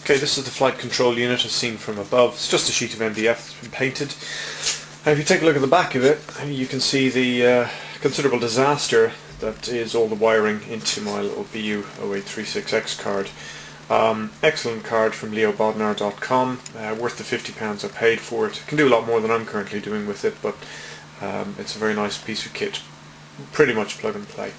Okay, this is the flight control unit as seen from above. It's just a sheet of MDF that's been painted. And if you take a look at the back of it, you can see the considerable disaster that is all the wiring into my little BU 0836X card. Excellent card from leobodnar.com, worth the £50 I paid for it. Can do a lot more than I'm currently doing with it, but it's a very nice piece of kit. Pretty much plug and play.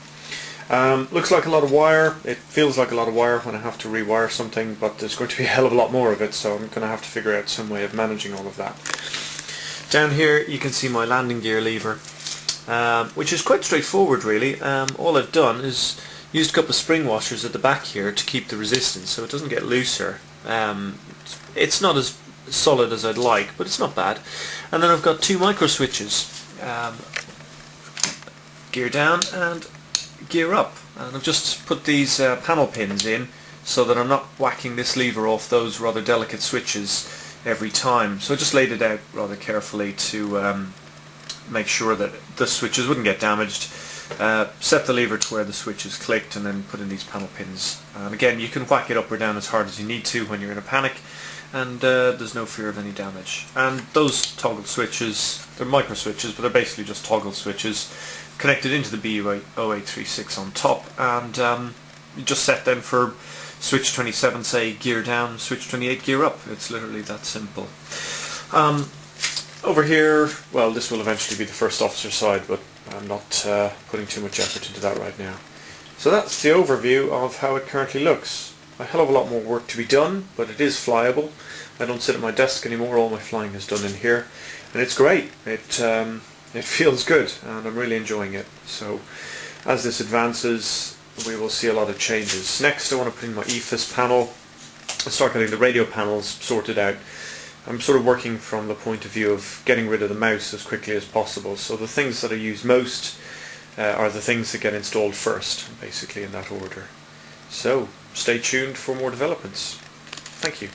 Looks like a lot of wire. It feels like a lot of wire when I have to rewire something, but there's going to be a hell of a lot more of it, so I'm going to have to figure out some way of managing all of that. Down here you can see my landing gear lever, which is quite straightforward really. All I've done is used a couple of spring washers at the back here to keep the resistance so it doesn't get looser. It's not as solid as I'd like, but it's not bad. And then I've got two micro switches, gear down and gear up, and I've just put these panel pins in so that I'm not whacking this lever off those rather delicate switches every time. So I just laid it out rather carefully to make sure that the switches wouldn't get damaged. Set the lever to where the switch is clicked and then put in these panel pins. And again, you can whack it up or down as hard as you need to when you're in a panic, and there's no fear of any damage. And those toggle switches, they're micro switches, but they're basically just toggle switches connected into the BU 0836 on top, and you just set them for switch 27 say gear down, switch 28 gear up. It's literally that simple. Over here, well, this will eventually be the first officer side, but I'm not putting too much effort into that right now. So that's the overview of how it currently looks. A hell of a lot more work to be done, but it is flyable. I don't sit at my desk anymore, all my flying is done in here, and it's great. It feels good, and I'm really enjoying it. So as this advances, we will see a lot of changes. Next, I want to put in my EFIS panel and start getting the radio panels sorted out. I'm sort of working from the point of view of getting rid of the mouse as quickly as possible. So the things that I use most are the things that get installed first, basically in that order. So stay tuned for more developments. Thank you.